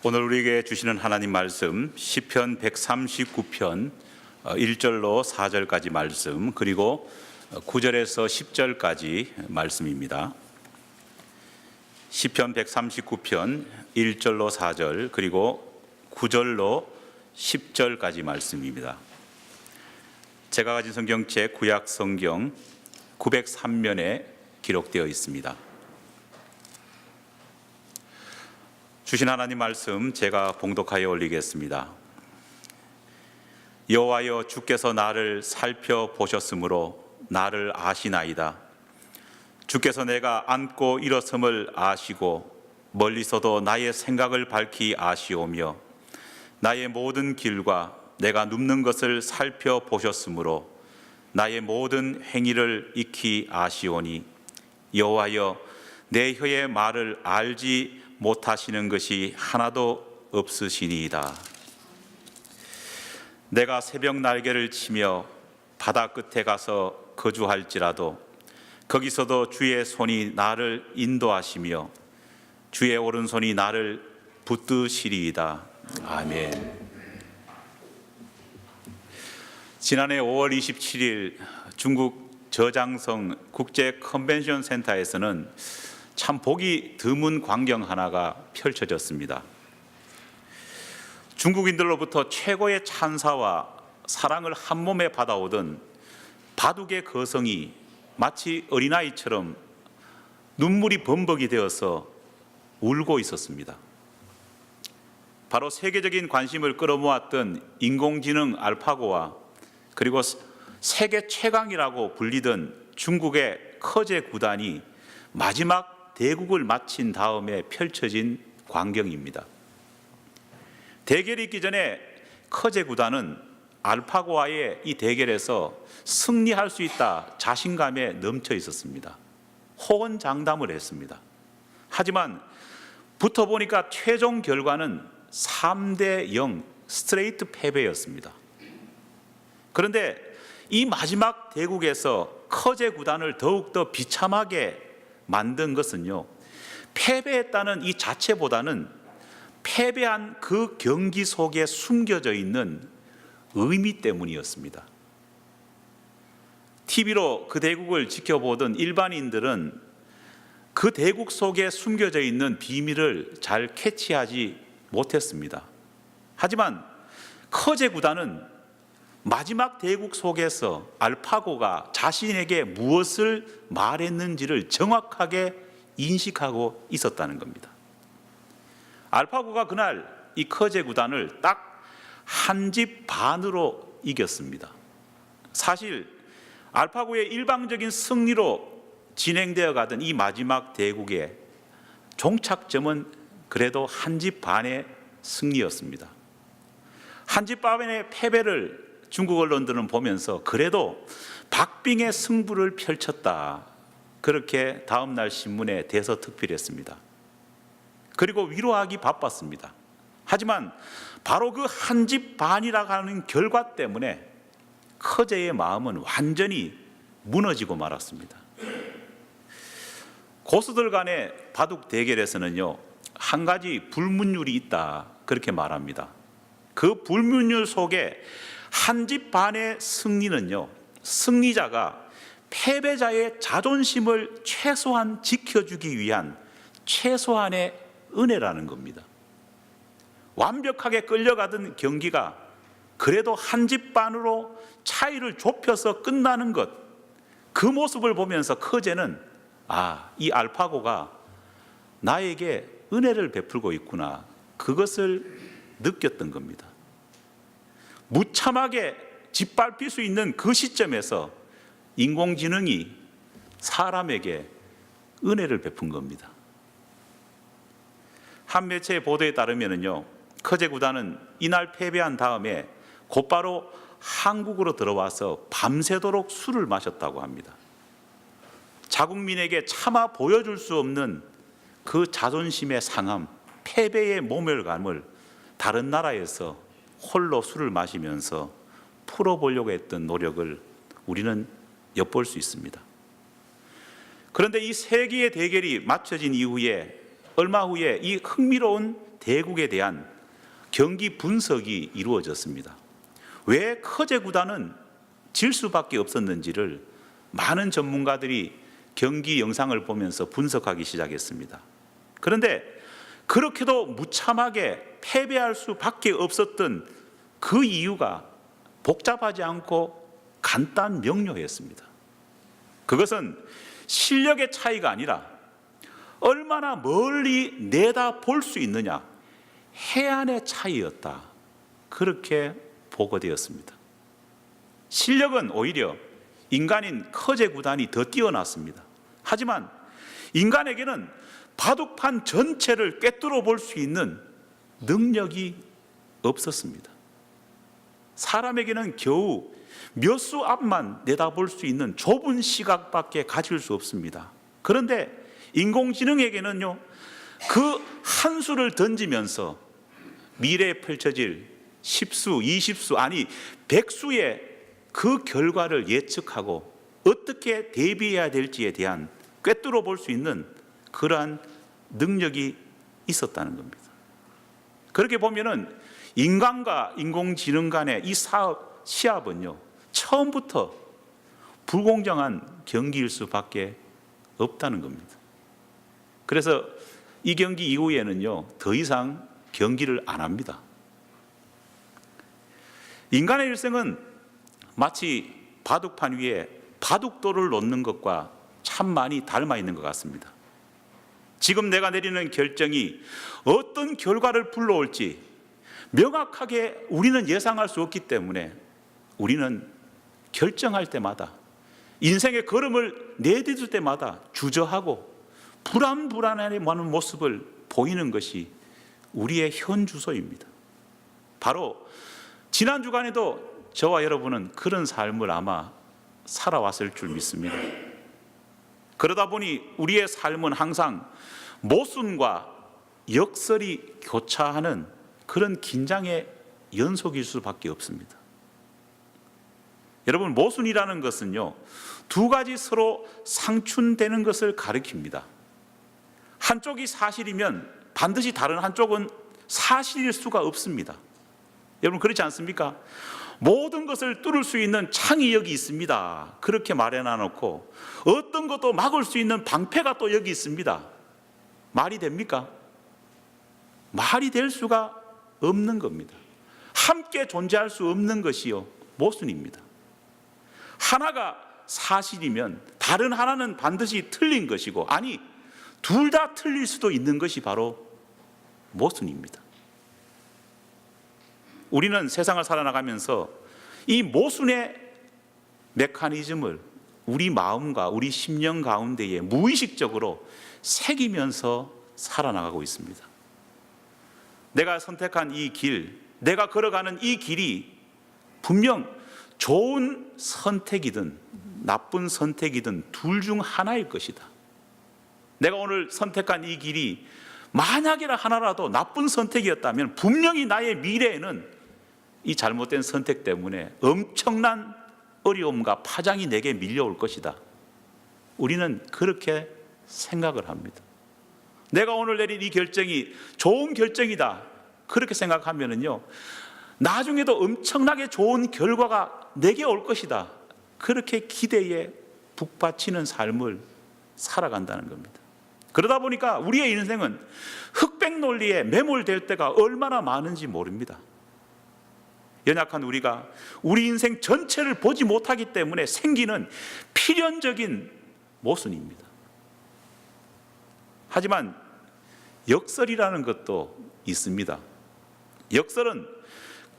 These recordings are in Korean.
오늘 우리에게 주시는 하나님 말씀 시편 139편 1절로 4절까지 말씀, 그리고 9절에서 10절까지 말씀입니다. 시편 139편 1절로 4절 그리고 9절로 10절까지 말씀입니다. 제가 가진 성경책 구약 성경 903면에 기록되어 있습니다. 주신 하나님 말씀 제가 봉독하여 올리겠습니다. 여호와여, 주께서 나를 살펴보셨으므로 나를 아시나이다. 주께서 내가 앉고 일어섬을 아시고 멀리서도 나의 생각을 밝히 아시오며 나의 모든 길과 내가 눕는 것을 살펴보셨으므로 나의 모든 행위를 익히 아시오니 여호와여, 내 혀의 말을 알지 못하시는 것이 하나도 없으시니이다. 내가 새벽 날개를 치며 바다 끝에 가서 거주할지라도 거기서도 주의 손이 나를 인도하시며 주의 오른손이 나를 붙드시리이다. 아멘. 지난해 5월 27일 중국 저장성 국제 컨벤션 센터에서는 참 보기 드문 광경 하나가 펼쳐졌습니다. 중국인들로부터 최고의 찬사와 사랑을 한 몸에 받아오던 바둑의 거성이 마치 어린아이처럼 눈물이 범벅이 되어서 울고 있었습니다. 바로 세계적인 관심을 끌어모았던 인공지능 알파고와 그리고 세계 최강이라고 불리던 중국의 커제 구단이 마지막 대국을 마친 다음에 펼쳐진 광경입니다. 대결이 있기 전에 커제 구단은 알파고와의 이 대결에서 승리할 수 있다 자신감에 넘쳐 있었습니다. 호언장담을 했습니다. 하지만 붙어보니까 최종 결과는 3대0 스트레이트 패배였습니다. 그런데 이 마지막 대국에서 커제 구단을 더욱더 비참하게 만든 것은요, 패배했다는 이 자체보다는 패배한 그 경기 속에 숨겨져 있는 의미 때문이었습니다. TV로 그 대국을 지켜보던 일반인들은 그 대국 속에 숨겨져 있는 비밀을 잘 캐치하지 못했습니다. 하지만 커제 구단은 마지막 대국 속에서 알파고가 자신에게 무엇을 말했는지를 정확하게 인식하고 있었다는 겁니다. 알파고가 그날 이 커제 구단을 딱 한 집 반으로 이겼습니다. 사실 알파고의 일방적인 승리로 진행되어 가던 이 마지막 대국의 종착점은 그래도 한 집 반의 승리였습니다. 한 집 반의 패배를 중국 언론들은 보면서 그래도 박빙의 승부를 펼쳤다, 그렇게 다음날 신문에 대서특필했습니다. 그리고 위로하기 바빴습니다. 하지만 바로 그 한 집 반이라고 하는 결과 때문에 커제의 마음은 완전히 무너지고 말았습니다. 고수들 간의 바둑 대결에서는요, 한 가지 불문율이 있다, 그렇게 말합니다. 그 불문율 속에 한 집 반의 승리는요, 승리자가 패배자의 자존심을 최소한 지켜주기 위한 최소한의 은혜라는 겁니다. 완벽하게 끌려가던 경기가 그래도 한 집 반으로 차이를 좁혀서 끝나는 것, 그 모습을 보면서 커제는 이 알파고가 나에게 은혜를 베풀고 있구나, 그것을 느꼈던 겁니다. 무참하게 짓밟힐 수 있는 그 시점에서 인공지능이 사람에게 은혜를 베푼 겁니다. 한 매체의 보도에 따르면요, 커제 구단은 이날 패배한 다음에 곧바로 한국으로 들어와서 밤새도록 술을 마셨다고 합니다. 자국민에게 차마 보여줄 수 없는 그 자존심의 상함, 패배의 모멸감을 다른 나라에서 홀로 술을 마시면서 풀어보려고 했던 노력을 우리는 엿볼 수 있습니다. 그런데 이 세 개의 대결이 마쳐진 이후에 얼마 후에 이 흥미로운 대국에 대한 경기 분석이 이루어졌습니다. 왜 커제 구단은 질 수밖에 없었는지를 많은 전문가들이 경기 영상을 보면서 분석하기 시작했습니다. 그런데 그렇게도 무참하게 패배할 수밖에 없었던 그 이유가 복잡하지 않고 간단 명료했습니다. 그것은 실력의 차이가 아니라 얼마나 멀리 내다볼 수 있느냐, 해안의 차이였다. 그렇게 보고되었습니다. 실력은 오히려 인간인 커제 구단이 더 뛰어났습니다. 하지만 인간에게는 바둑판 전체를 꿰뚫어 볼 수 있는 능력이 없었습니다. 사람에게는 겨우 몇 수 앞만 내다볼 수 있는 좁은 시각밖에 가질 수 없습니다. 그런데 인공지능에게는요, 그 한 수를 던지면서 미래에 펼쳐질 10수, 20수, 아니 100수의 그 결과를 예측하고 어떻게 대비해야 될지에 대한 꿰뚫어 볼 수 있는 그러한 능력이 있었다는 겁니다. 그렇게 보면은 인간과 인공지능 간의 이 시합은요, 처음부터 불공정한 경기일 수밖에 없다는 겁니다. 그래서 이 경기 이후에는요, 더 이상 경기를 안 합니다. 인간의 일생은 마치 바둑판 위에 바둑돌을 놓는 것과 참 많이 닮아 있는 것 같습니다. 지금 내가 내리는 결정이 어떤 결과를 불러올지 명확하게 우리는 예상할 수 없기 때문에 우리는 결정할 때마다, 인생의 걸음을 내딛을 때마다 주저하고 불안불안해하는 모습을 보이는 것이 우리의 현 주소입니다. 바로 지난 주간에도 저와 여러분은 그런 삶을 아마 살아왔을 줄 믿습니다. 그러다 보니 우리의 삶은 항상 모순과 역설이 교차하는 그런 긴장의 연속일 수밖에 없습니다. 여러분, 모순이라는 것은요, 두 가지 서로 상충되는 것을 가리킵니다. 한쪽이 사실이면 반드시 다른 한쪽은 사실일 수가 없습니다. 여러분, 그렇지 않습니까? 모든 것을 뚫을 수 있는 창이 여기 있습니다. 그렇게 말해놔 놓고 어떤 것도 막을 수 있는 방패가 또 여기 있습니다. 말이 됩니까? 말이 될 수가 없는 겁니다. 함께 존재할 수 없는 것이요, 모순입니다. 하나가 사실이면 다른 하나는 반드시 틀린 것이고, 아니 둘 다 틀릴 수도 있는 것이 바로 모순입니다. 우리는 세상을 살아나가면서 이 모순의 메커니즘을 우리 마음과 우리 심령 가운데에 무의식적으로 새기면서 살아나가고 있습니다. 내가 선택한 이 길, 내가 걸어가는 이 길이 분명 좋은 선택이든 나쁜 선택이든 둘 중 하나일 것이다. 내가 오늘 선택한 이 길이 만약이라 하나라도 나쁜 선택이었다면 분명히 나의 미래에는 이 잘못된 선택 때문에 엄청난 어려움과 파장이 내게 밀려올 것이다. 우리는 그렇게 생각을 합니다. 내가 오늘 내린 이 결정이 좋은 결정이다, 그렇게 생각하면은요, 나중에도 엄청나게 좋은 결과가 내게 올 것이다, 그렇게 기대에 북받치는 삶을 살아간다는 겁니다. 그러다 보니까 우리의 인생은 흑백 논리에 매몰될 때가 얼마나 많은지 모릅니다. 연약한 우리가 우리 인생 전체를 보지 못하기 때문에 생기는 필연적인 모순입니다. 하지만 역설이라는 것도 있습니다. 역설은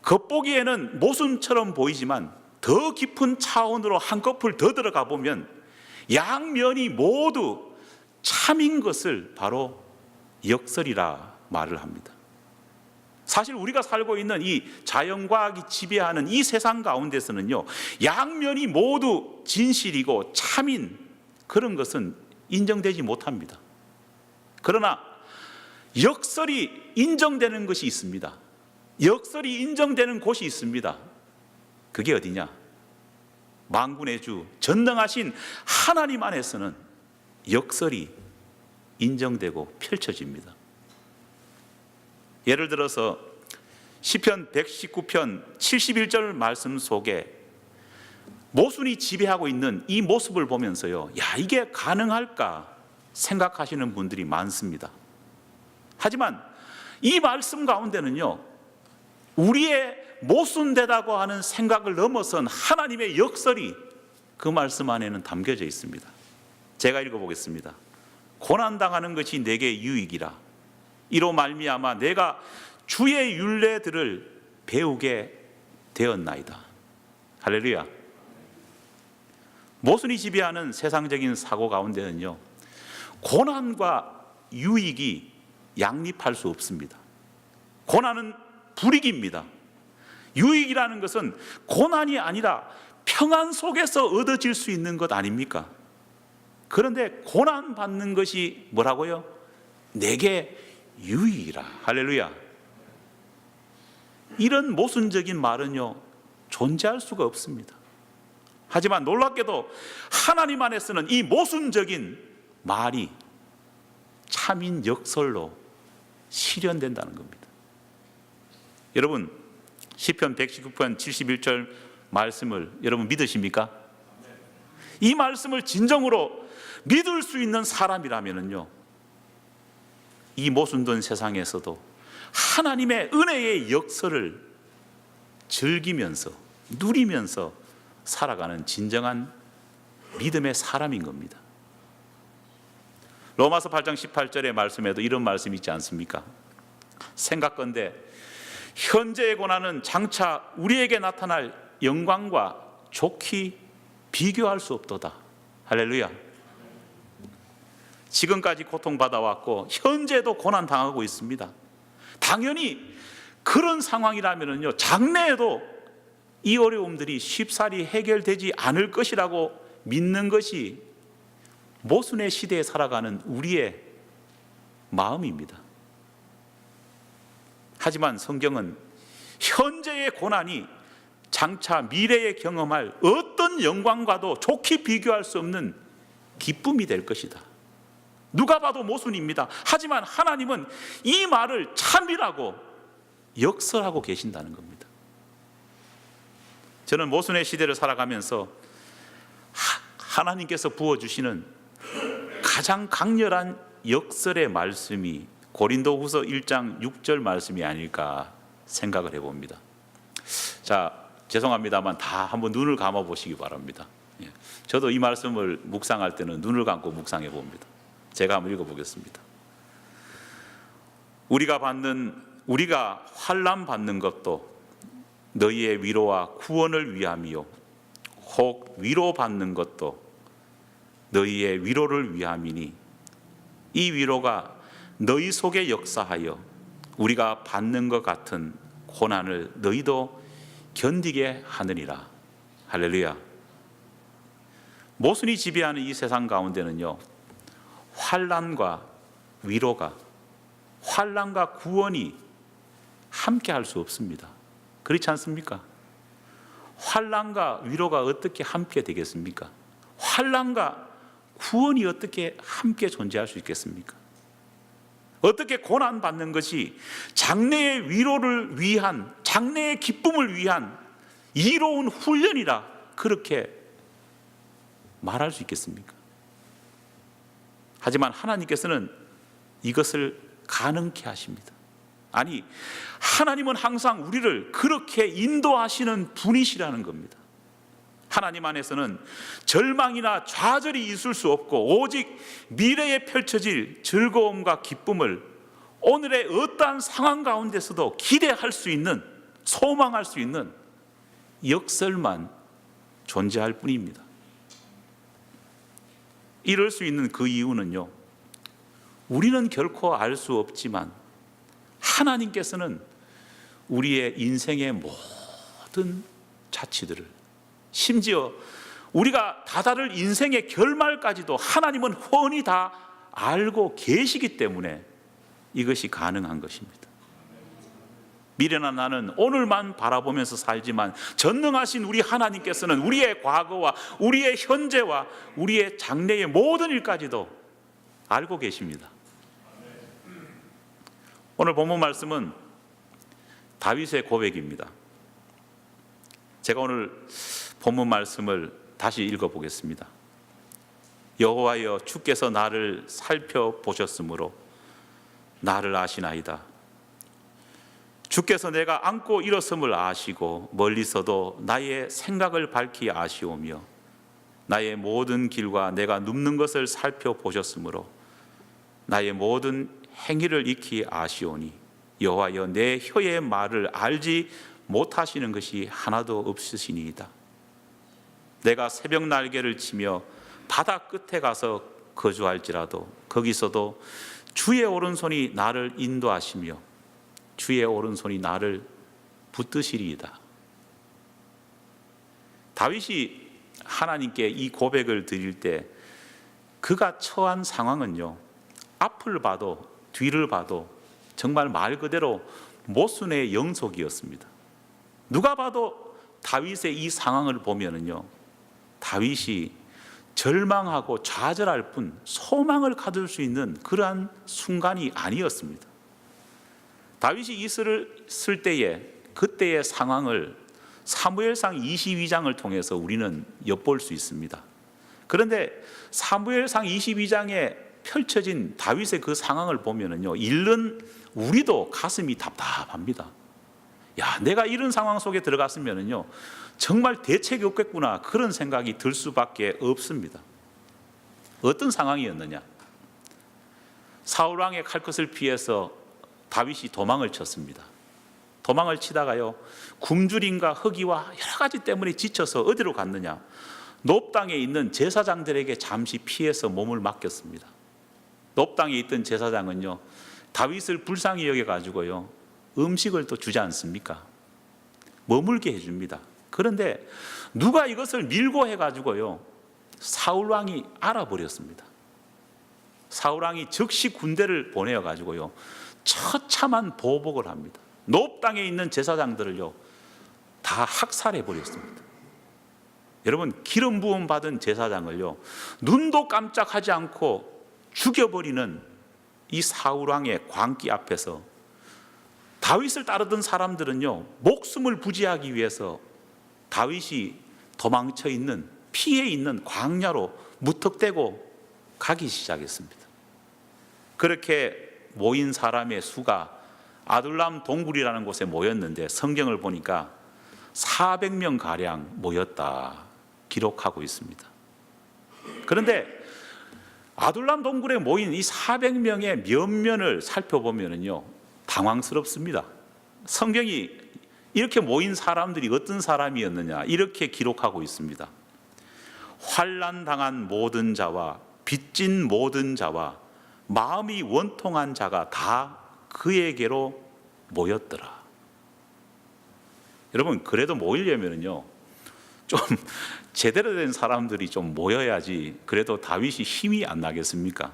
겉보기에는 모순처럼 보이지만 더 깊은 차원으로 한꺼풀 더 들어가 보면 양면이 모두 참인 것을 바로 역설이라 말을 합니다. 사실 우리가 살고 있는 이 자연과학이 지배하는 이 세상 가운데서는요, 양면이 모두 진실이고 참인 그런 것은 인정되지 못합니다. 그러나 역설이 인정되는 것이 있습니다. 역설이 인정되는 곳이 있습니다. 그게 어디냐? 만군의 주 전능하신 하나님 안에서는 역설이 인정되고 펼쳐집니다. 예를 들어서 시편 119편 71절 말씀 속에 모순이 지배하고 있는 이 모습을 보면서요, 야, 이게 가능할까 생각하시는 분들이 많습니다. 하지만 이 말씀 가운데는요, 우리의 모순되다고 하는 생각을 넘어선 하나님의 역설이 그 말씀 안에는 담겨져 있습니다. 제가 읽어보겠습니다. 고난당하는 것이 내게 유익이라. 이로 말미암아 내가 주의 율례들을 배우게 되었나이다. 할렐루야. 모순이 지배하는 세상적인 사고 가운데는요, 고난과 유익이 양립할 수 없습니다. 고난은 불이익입니다. 유익이라는 것은 고난이 아니라 평안 속에서 얻어질 수 있는 것 아닙니까? 그런데 고난 받는 것이 뭐라고요? 내게 유익이라. 할렐루야. 이런 모순적인 말은요, 존재할 수가 없습니다. 하지만 놀랍게도 하나님 안에 쓰는 이 모순적인 말이 참인 역설로 실현된다는 겁니다. 여러분, 시편 119편 71절 말씀을 여러분 믿으십니까? 이 말씀을 진정으로 믿을 수 있는 사람이라면요, 이 모순된 세상에서도 하나님의 은혜의 역설을 즐기면서 누리면서 살아가는 진정한 믿음의 사람인 겁니다. 로마서 8장 18절의 말씀에도 이런 말씀이 있지 않습니까? 생각건대 현재의 고난은 장차 우리에게 나타날 영광과 좋게 비교할 수 없도다. 할렐루야. 지금까지 고통받아왔고 현재도 고난당하고 있습니다. 당연히 그런 상황이라면요, 장래에도 이 어려움들이 쉽사리 해결되지 않을 것이라고 믿는 것이 모순의 시대에 살아가는 우리의 마음입니다. 하지만 성경은 현재의 고난이 장차 미래에 경험할 어떤 영광과도 좋게 비교할 수 없는 기쁨이 될 것이다. 누가 봐도 모순입니다. 하지만 하나님은 이 말을 참이라고 역설하고 계신다는 겁니다. 저는 모순의 시대를 살아가면서 하나님께서 부어주시는 가장 강렬한 역설의 말씀이 고린도후서 1장 6절 말씀이 아닐까 생각을 해봅니다. 자, 죄송합니다만 다 한번 눈을 감아 보시기 바랍니다. 저도 이 말씀을 묵상할 때는 눈을 감고 묵상해 봅니다. 제가 한번 읽어보겠습니다. 우리가 환난 받는 것도 너희의 위로와 구원을 위함이요, 혹 위로받는 것도 너희의 위로를 위함이니 이 위로가 너희 속에 역사하여 우리가 받는 것 같은 고난을 너희도 견디게 하느니라. 할렐루야. 모순이 지배하는 이 세상 가운데는요, 환난과 위로가, 환난과 구원이 함께 할 수 없습니다. 그렇지 않습니까? 환난과 위로가 어떻게 함께 되겠습니까? 환난과 구원이 어떻게 함께 존재할 수 있겠습니까? 어떻게 고난받는 것이 장래의 위로를 위한, 장래의 기쁨을 위한 이로운 훈련이라 그렇게 말할 수 있겠습니까? 하지만 하나님께서는 이것을 가능케 하십니다. 아니, 하나님은 항상 우리를 그렇게 인도하시는 분이시라는 겁니다. 하나님 안에서는 절망이나 좌절이 있을 수 없고 오직 미래에 펼쳐질 즐거움과 기쁨을 오늘의 어떠한 상황 가운데서도 기대할 수 있는, 소망할 수 있는 역설만 존재할 뿐입니다. 이럴 수 있는 그 이유는요, 우리는 결코 알 수 없지만 하나님께서는 우리의 인생의 모든 자치들을, 심지어 우리가 다다를 인생의 결말까지도 하나님은 훤히 다 알고 계시기 때문에 이것이 가능한 것입니다. 미련한 나는 오늘만 바라보면서 살지만 전능하신 우리 하나님께서는 우리의 과거와 우리의 현재와 우리의 장래의 모든 일까지도 알고 계십니다. 오늘 본문 말씀은 다윗의 고백입니다. 제가 오늘 본문 말씀을 다시 읽어보겠습니다. 여호와여, 주께서 나를 살펴보셨으므로 나를 아시나이다. 주께서 내가 앉고 일어섬을 아시고 멀리서도 나의 생각을 밝히 아시오며 나의 모든 길과 내가 눕는 것을 살펴보셨으므로 나의 모든 행위를 익히 아시오니 여호와여, 내 혀의 말을 알지 못하시는 것이 하나도 없으시니이다. 내가 새벽 날개를 치며 바다 끝에 가서 거주할지라도 거기서도 주의 오른손이 나를 인도하시며 주의 오른손이 나를 붙드시리이다. 다윗이 하나님께 이 고백을 드릴 때 그가 처한 상황은요, 앞을 봐도 뒤를 봐도 정말 말 그대로 모순의 영속이었습니다. 누가 봐도 다윗의 이 상황을 보면은요, 다윗이 절망하고 좌절할 뿐 소망을 가질 수 있는 그러한 순간이 아니었습니다. 다윗이 이슬을 쓸 때에 그때의 상황을 사무엘상 22장을 통해서 우리는 엿볼 수 있습니다. 그런데 사무엘상 22장에 펼쳐진 다윗의 그 상황을 보면은요, 읽는 우리도 가슴이 답답합니다. 야, 내가 이런 상황 속에 들어갔으면은요, 정말 대책이 없겠구나, 그런 생각이 들 수밖에 없습니다. 어떤 상황이었느냐? 사울 왕의 칼끝을 피해서 다윗이 도망을 쳤습니다. 도망을 치다가요, 굶주림과 허기와 여러 가지 때문에 지쳐서 어디로 갔느냐? 높 땅에 있는 제사장들에게 잠시 피해서 몸을 맡겼습니다. 높 땅에 있던 제사장은요, 다윗을 불쌍히 여겨가지고요, 음식을 또 주지 않습니까? 머물게 해줍니다. 그런데 누가 이것을 밀고 해가지고요, 사울 왕이 알아버렸습니다. 사울 왕이 즉시 군대를 보내어가지고요, 처참한 보복을 합니다. 높 땅에 있는 제사장들을요, 다 학살해 버렸습니다. 여러분, 기름 부음 받은 제사장을요, 눈도 깜짝하지 않고 죽여버리는 이 사울 왕의 광기 앞에서 다윗을 따르던 사람들은요, 목숨을 부지하기 위해서 다윗이 도망쳐 있는, 피해 있는 광야로 무턱대고 가기 시작했습니다. 그렇게 모인 사람의 수가 아둘람 동굴이라는 곳에 모였는데 성경을 보니까 400명 가량 모였다 기록하고 있습니다. 그런데 아둘람 동굴에 모인 이 400명의 면면을 살펴보면요, 당황스럽습니다. 성경이 이렇게 모인 사람들이 어떤 사람이었느냐, 이렇게 기록하고 있습니다. 환난 당한 모든 자와 빚진 모든 자와 마음이 원통한 자가 다 그에게로 모였더라. 여러분, 그래도 모이려면요, 좀 제대로 된 사람들이 좀 모여야지 그래도 다윗이 힘이 안 나겠습니까?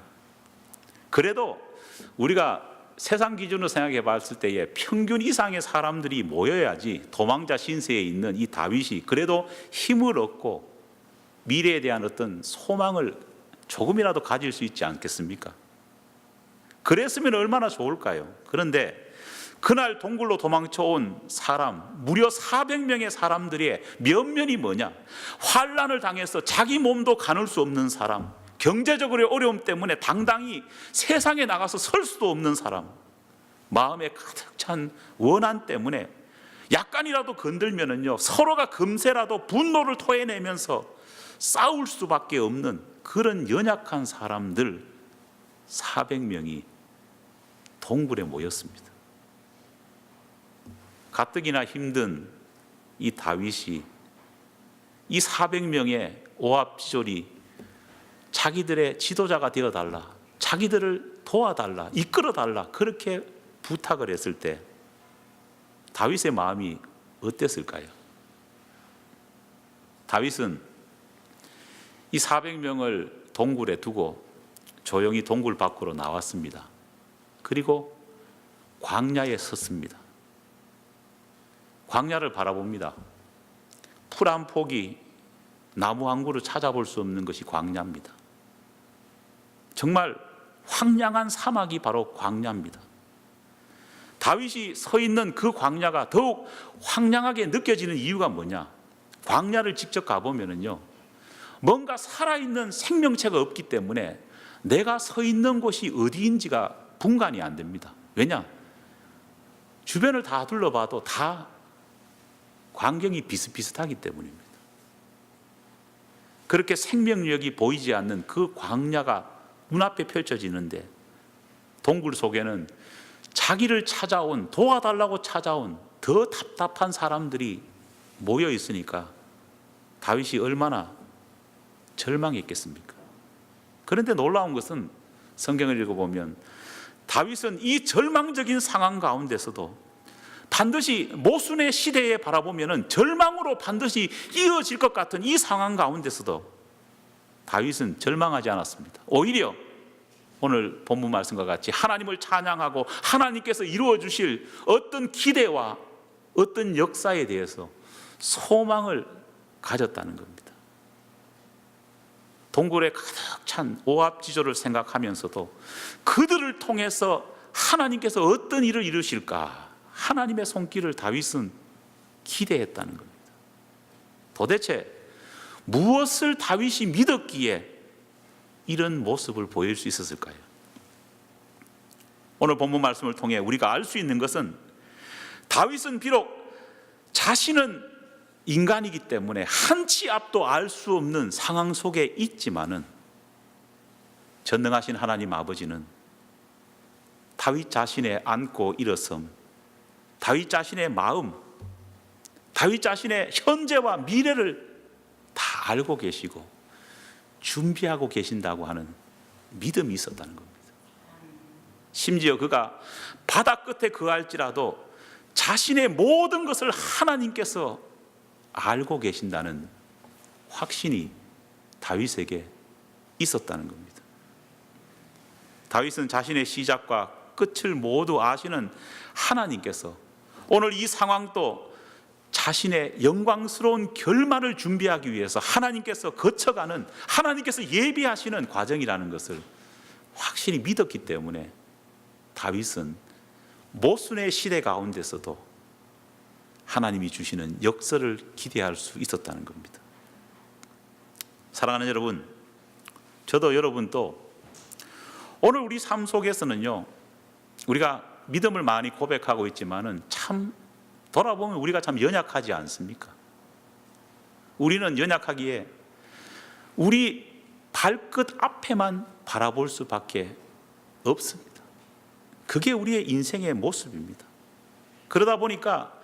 그래도 우리가 세상 기준으로 생각해 봤을 때에 평균 이상의 사람들이 모여야지 도망자 신세에 있는 이 다윗이 그래도 힘을 얻고 미래에 대한 어떤 소망을 조금이라도 가질 수 있지 않겠습니까? 그랬으면 얼마나 좋을까요? 그런데 그날 동굴로 도망쳐온 사람, 무려 400명의 사람들의 면면이 뭐냐? 환난을 당해서 자기 몸도 가눌 수 없는 사람, 경제적으로의 어려움 때문에 당당히 세상에 나가서 설 수도 없는 사람, 마음에 가득 찬 원한 때문에 약간이라도 건들면은요, 서로가 금세라도 분노를 토해내면서 싸울 수밖에 없는 그런 연약한 사람들 400명이 동굴에 모였습니다. 가뜩이나 힘든 이 다윗이 이 400명의 오합지졸이 자기들의 지도자가 되어달라, 자기들을 도와달라, 이끌어달라, 그렇게 부탁을 했을 때 다윗의 마음이 어땠을까요? 다윗은 이 400명을 동굴에 두고 조용히 동굴 밖으로 나왔습니다. 그리고 광야에 섰습니다. 광야를 바라봅니다. 풀 한 폭이 나무 한 그루 찾아볼 수 없는 것이 광야입니다. 정말 황량한 사막이 바로 광야입니다. 다윗이 서 있는 그 광야가 더욱 황량하게 느껴지는 이유가 뭐냐? 광야를 직접 가보면은요, 뭔가 살아있는 생명체가 없기 때문에 내가 서 있는 곳이 어디인지가 분간이 안 됩니다. 왜냐? 주변을 다 둘러봐도 다 광경이 비슷비슷하기 때문입니다. 그렇게 생명력이 보이지 않는 그 광야가 눈앞에 펼쳐지는데, 동굴 속에는 자기를 찾아온, 도와달라고 찾아온 더 답답한 사람들이 모여 있으니까 다윗이 얼마나 절망했겠습니까? 그런데 놀라운 것은 성경을 읽어보면 다윗은 이 절망적인 상황 가운데서도 반드시 모순의 시대에 바라보면 절망으로 반드시 이어질 것 같은 이 상황 가운데서도 다윗은 절망하지 않았습니다. 오히려 오늘 본문 말씀과 같이 하나님을 찬양하고 하나님께서 이루어 주실 어떤 기대와 어떤 역사에 대해서 소망을 가졌다는 겁니다. 동굴에 가득 찬 오합지졸을 생각하면서도 그들을 통해서 하나님께서 어떤 일을 이루실까, 하나님의 손길을 다윗은 기대했다는 겁니다. 도대체 무엇을 다윗이 믿었기에 이런 모습을 보일 수 있었을까요? 오늘 본문 말씀을 통해 우리가 알 수 있는 것은 다윗은 비록 자신은 인간이기 때문에 한치 앞도 알 수 없는 상황 속에 있지만은 전능하신 하나님 아버지는 다윗 자신의 안고 일어섬, 다윗 자신의 마음, 다윗 자신의 현재와 미래를 다 알고 계시고 준비하고 계신다고 하는 믿음이 있었다는 겁니다. 심지어 그가 바다 끝에 거할지라도 자신의 모든 것을 하나님께서 알고 계신다는 확신이 다윗에게 있었다는 겁니다. 다윗은 자신의 시작과 끝을 모두 아시는 하나님께서 오늘 이 상황도 자신의 영광스러운 결말을 준비하기 위해서 하나님께서 거쳐가는, 하나님께서 예비하시는 과정이라는 것을 확실히 믿었기 때문에 다윗은 모순의 시대 가운데서도 하나님이 주시는 역사를 기대할 수 있었다는 겁니다. 사랑하는 여러분, 저도 여러분도 오늘 우리 삶 속에서는요, 우리가 믿음을 많이 고백하고 있지만은 참 돌아보면 우리가 참 연약하지 않습니까? 우리는 연약하기에 우리 발끝 앞에만 바라볼 수밖에 없습니다. 그게 우리의 인생의 모습입니다. 그러다 보니까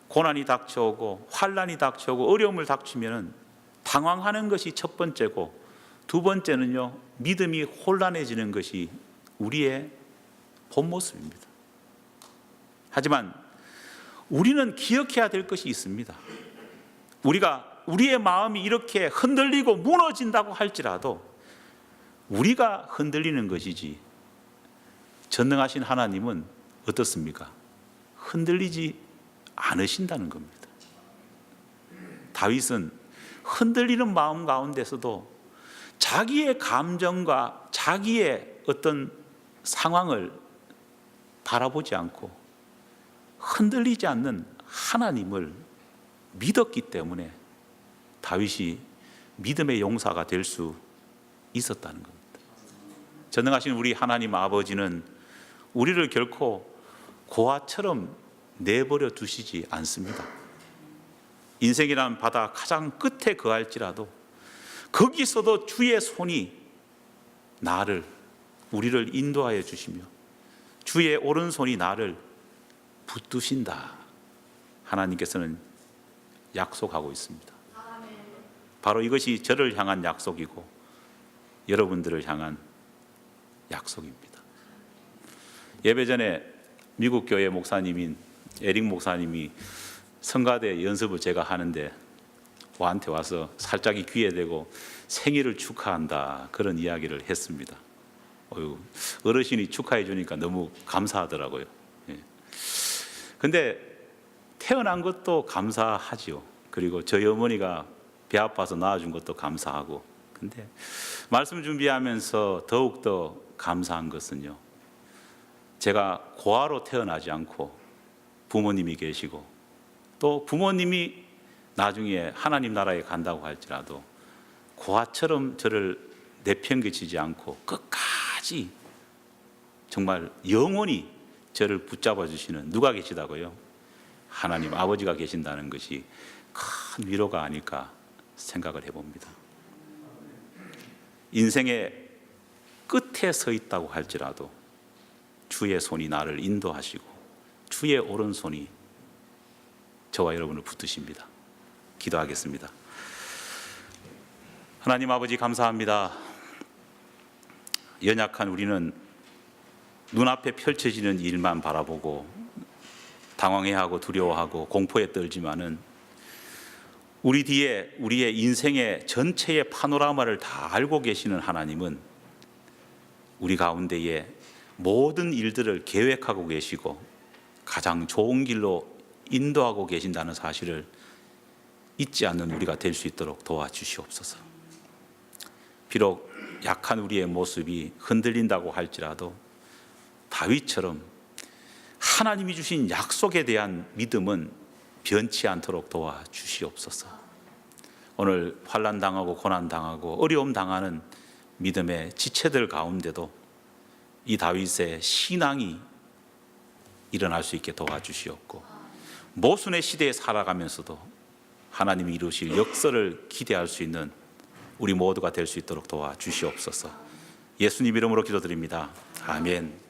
고난이 닥쳐오고 환난이 닥쳐오고 어려움을 닥치면 당황하는 것이 첫 번째고, 두 번째는요, 믿음이 혼란해지는 것이 우리의 본 모습입니다. 하지만 우리는 기억해야 될 것이 있습니다. 우리의 마음이 이렇게 흔들리고 무너진다고 할지라도 우리가 흔들리는 것이지 전능하신 하나님은 어떻습니까? 흔들리지 않으신다는 겁니다. 다윗은 흔들리는 마음 가운데서도 자기의 감정과 자기의 어떤 상황을 바라보지 않고 흔들리지 않는 하나님을 믿었기 때문에 다윗이 믿음의 용사가 될 수 있었다는 겁니다. 전능하신 우리 하나님 아버지는 우리를 결코 고아처럼 내버려 두시지 않습니다. 인생이라는 바다 가장 끝에 거할지라도 거기서도 주의 손이 우리를 인도하여 주시며 주의 오른손이 나를 붙드신다, 하나님께서는 약속하고 있습니다. 바로 이것이 저를 향한 약속이고 여러분들을 향한 약속입니다. 예배 전에 미국 교회 목사님인 에릭 목사님이 성가대 연습을 제가 하는데 저한테 와서 살짝이 귀에 대고 생일을 축하한다, 그런 이야기를 했습니다. 어르신이 축하해 주니까 너무 감사하더라고요. 근데 태어난 것도 감사하지요. 그리고 저희 어머니가 배 아파서 낳아준 것도 감사하고, 근데 말씀 준비하면서 더욱더 감사한 것은요, 제가 고아로 태어나지 않고 부모님이 계시고 또 부모님이 나중에 하나님 나라에 간다고 할지라도 고아처럼 저를 내팽개치지 않고 끝까지 정말 영원히 저를 붙잡아 주시는 누가 계시다고요? 하나님 아버지가 계신다는 것이 큰 위로가 아닐까 생각을 해봅니다. 인생의 끝에 서 있다고 할지라도 주의 손이 나를 인도하시고 주의 오른손이 저와 여러분을 붙드십니다. 기도하겠습니다. 하나님 아버지 감사합니다. 연약한 우리는 눈앞에 펼쳐지는 일만 바라보고 당황해하고 두려워하고 공포에 떨지만은 우리 뒤에 우리의 인생의 전체의 파노라마를 다 알고 계시는 하나님은 우리 가운데에 모든 일들을 계획하고 계시고 가장 좋은 길로 인도하고 계신다는 사실을 잊지 않는 우리가 될 수 있도록 도와주시옵소서. 비록 약한 우리의 모습이 흔들린다고 할지라도 다윗처럼 하나님이 주신 약속에 대한 믿음은 변치 않도록 도와주시옵소서. 오늘 환난 당하고 고난 당하고 어려움 당하는 믿음의 지체들 가운데도 이 다윗의 신앙이 일어날 수 있게 도와주시옵고 모순의 시대에 살아가면서도 하나님이 이루실 역사를 기대할 수 있는 우리 모두가 될 수 있도록 도와주시옵소서. 예수님 이름으로 기도드립니다. 아멘.